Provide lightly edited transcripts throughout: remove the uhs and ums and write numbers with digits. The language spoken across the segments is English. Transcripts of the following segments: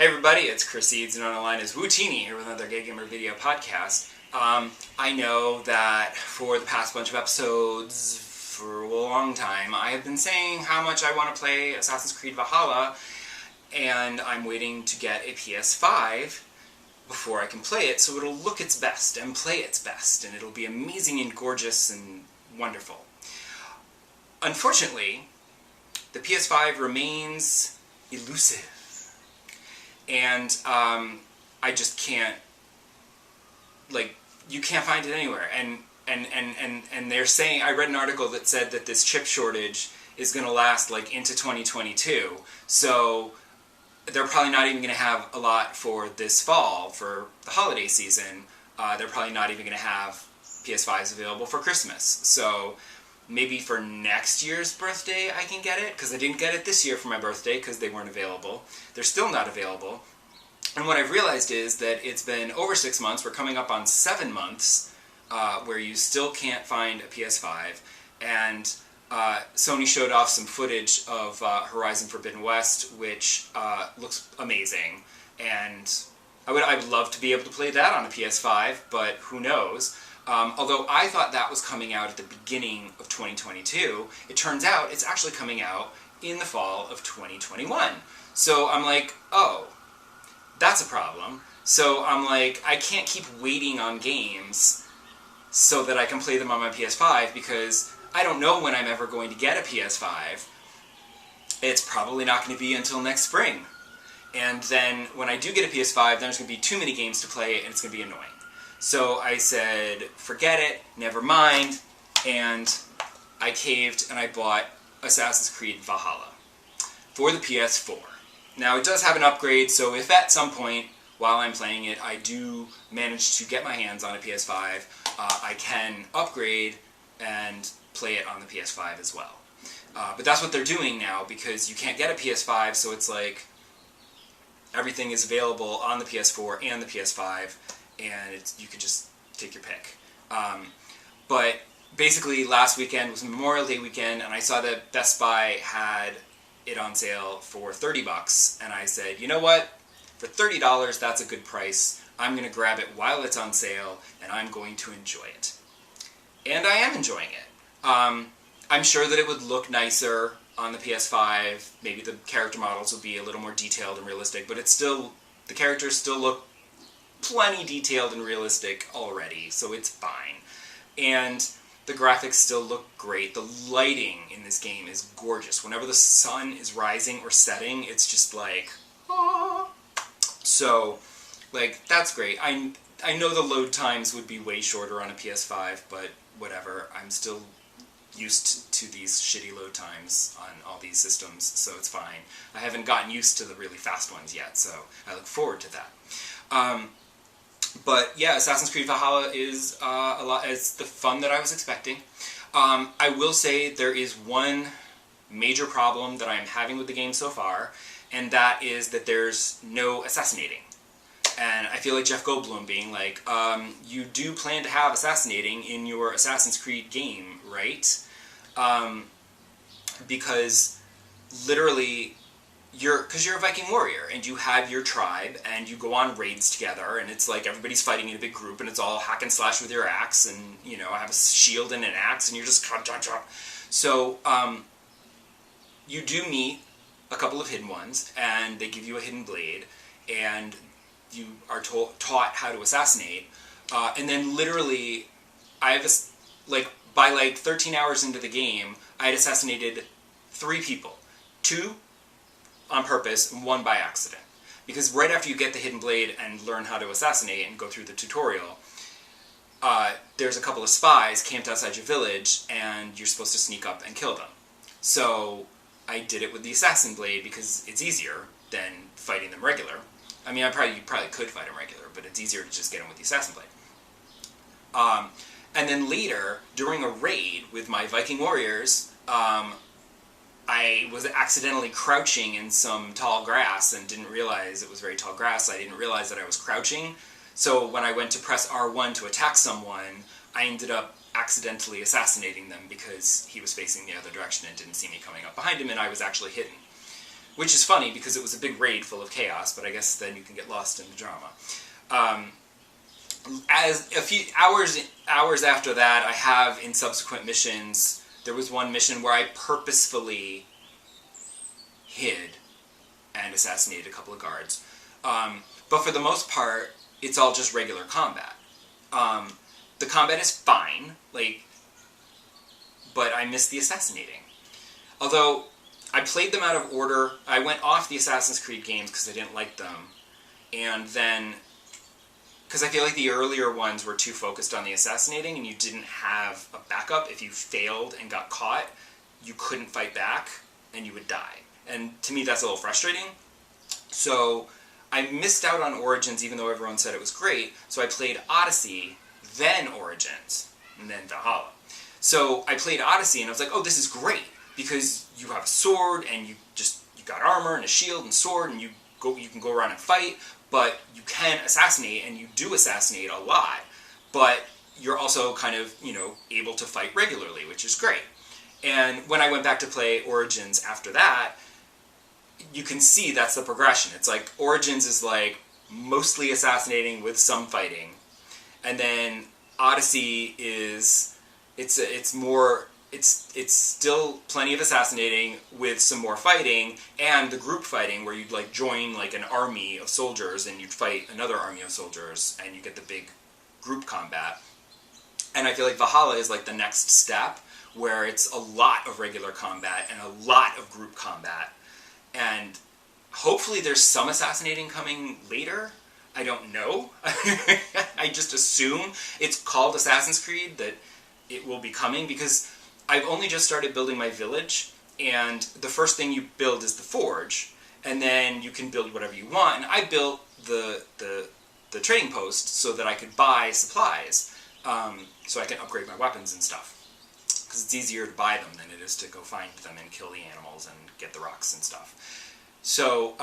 Hey everybody, it's Chris Eads, and online is Wootini here with another Gay Gamer video podcast. I know that for the past bunch of episodes, for a long time, I have been saying how much I want to play Assassin's Creed Valhalla, and I'm waiting to get a PS5 before I can play it, so it'll look its best and play its best, and it'll be amazing and gorgeous and wonderful. Unfortunately, the PS5 remains elusive. And I just can't, you can't find it anywhere. And they're saying, I read an article that said that this chip shortage is going to last into 2022. So they're probably not even going to have a lot for this fall, for the holiday season. They're probably not even going to have PS5s available for Christmas. So maybe for next year's birthday I can get it, because I didn't get it this year for my birthday because they weren't available. They're still not available. And what I've realized is that it's been over 6 months, we're coming up on 7 months, where you still can't find a PS5. And Sony showed off some footage of Horizon Forbidden West, which looks amazing. And I would love to be able to play that on a PS5, but who knows. Although I thought that was coming out at the beginning of 2022, it turns out it's actually coming out in the fall of 2021. So I'm like, oh, that's a problem. So I'm like, I can't keep waiting on games so that I can play them on my PS5 because I don't know when I'm ever going to get a PS5. It's probably not going to be until next spring. And then when I do get a PS5, there's going to be too many games to play and it's going to be annoying. So I said, forget it, never mind, and I caved and I bought Assassin's Creed Valhalla for the PS4. Now it does have an upgrade, so if at some point while I'm playing it I do manage to get my hands on a PS5, I can upgrade and play it on the PS5 as well. But that's what they're doing now because you can't get a PS5, so it's like everything is available on the PS4 and the PS5. And you could just take your pick. But basically last weekend was Memorial Day weekend, and I saw that Best Buy had it on sale for $30, and I said, you know what? For $30, that's a good price. I'm going to grab it while it's on sale, and I'm going to enjoy it. And I am enjoying it. I'm sure that it would look nicer on the PS5. Maybe the character models would be a little more detailed and realistic, but it's still, the characters still look plenty detailed and realistic already, so it's fine. And the graphics still look great. The lighting in this game is gorgeous. Whenever the sun is rising or setting, it's just like, ah. So, that's great. I know the load times would be way shorter on a PS5, but whatever. I'm still used to these shitty load times on all these systems, so it's fine. I haven't gotten used to the really fast ones yet, so I look forward to that. But yeah, Assassin's Creed Valhalla is it's the fun that I was expecting. I will say there is one major problem that I'm having with the game so far, and that is that there's no assassinating. And I feel like Jeff Goldblum being like, you do plan to have assassinating in your Assassin's Creed game, right? Because literally, because you're a Viking warrior, and you have your tribe, and you go on raids together, and it's like everybody's fighting in a big group, and it's all hack and slash with your axe, and, you know, I have a shield and an axe, and you're just chop, chop, chop. So, you do meet a couple of hidden ones, and they give you a hidden blade, and you are taught how to assassinate, and then literally, I have, by 13 hours into the game, I had assassinated 3 people. 2 on purpose, and 1 by accident. Because right after you get the hidden blade and learn how to assassinate and go through the tutorial, there's a couple of spies camped outside your village, and you're supposed to sneak up and kill them. So I did it with the assassin blade because it's easier than fighting them regular. I mean, you probably could fight them regular, but it's easier to just get them with the assassin blade. And then later, during a raid with my Viking warriors, I was accidentally crouching in some tall grass and didn't realize it was very tall grass. I didn't realize that I was crouching. So when I went to press R1 to attack someone, I ended up accidentally assassinating them because he was facing the other direction and didn't see me coming up behind him, and I was actually hidden. which is funny because it was a big raid full of chaos, but I guess then you can get lost in the drama. As a few hours after that, I have in subsequent missions, there was one mission where I purposefully hid and assassinated a couple of guards. But for the most part, it's all just regular combat. The combat is fine, but I missed the assassinating. Although, I played them out of order. I went off the Assassin's Creed games because I didn't like them. And then, because I feel like the earlier ones were too focused on the assassinating and you didn't have a backup. If you failed and got caught, you couldn't fight back and you would die. And to me, that's a little frustrating. So, I missed out on Origins even though everyone said it was great. So I played Odyssey, then Origins, and then Valhalla. So I played Odyssey and I was like, oh, this is great. Because you have a sword and you got armor and a shield and sword and you can go around and fight, but you can assassinate and you do assassinate a lot, but you're also kind of, able to fight regularly, which is great. And when I went back to play Origins after that, you can see that's the progression. It's like Origins is like mostly assassinating with some fighting, and then Odyssey is it's still plenty of assassinating with some more fighting, and the group fighting where you'd join an army of soldiers and you'd fight another army of soldiers and you get the big group combat. And I feel like Valhalla is the next step where it's a lot of regular combat and a lot of group combat. And hopefully there's some assassinating coming later. I don't know. I just assume it's called Assassin's Creed, that it will be coming, because I've only just started building my village, and the first thing you build is the forge, and then you can build whatever you want. And I built the trading post so that I could buy supplies, so I can upgrade my weapons and stuff, because it's easier to buy them than it is to go find them and kill the animals and get the rocks and stuff. So,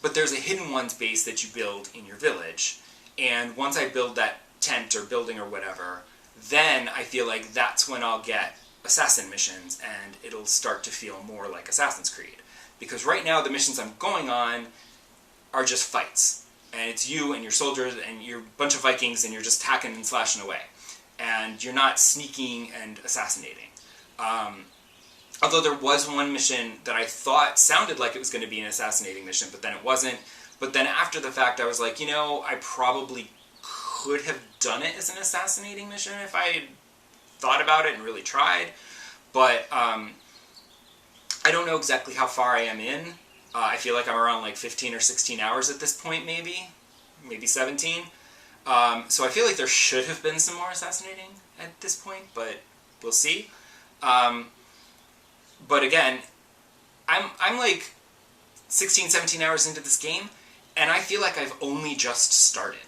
but there's a hidden ones base that you build in your village, and once I build that tent or building or whatever, then I feel like that's when I'll get assassin missions and it'll start to feel more like Assassin's Creed. Because right now the missions I'm going on are just fights. And it's you and your soldiers and you're a bunch of Vikings and you're just hacking and slashing away. And you're not sneaking and assassinating. Although there was one mission that I thought sounded like it was going to be an assassinating mission, but then it wasn't. But then after the fact I was like, I probably could have done it as an assassinating mission if I had thought about it and really tried, but I don't know exactly how far I am in. I feel like I'm around 15 or 16 hours at this point, maybe 17. So I feel like there should have been some more assassinating at this point, but we'll see. But again, I'm 16, 17 hours into this game, and I feel like I've only just started.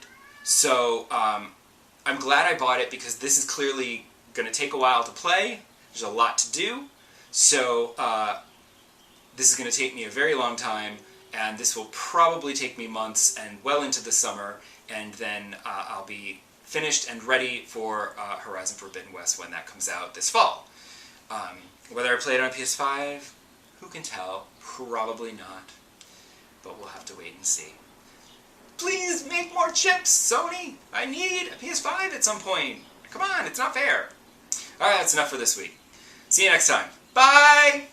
So, I'm glad I bought it because this is clearly going to take a while to play. There's a lot to do. So, this is going to take me a very long time, and this will probably take me months and well into the summer, and then I'll be finished and ready for Horizon Forbidden West when that comes out this fall. Whether I play it on PS5, who can tell? Probably not. But we'll have to wait and see. Please make more chips, Sony! I need a PS5 at some point. Come on, it's not fair. Alright, that's enough for this week. See you next time. Bye!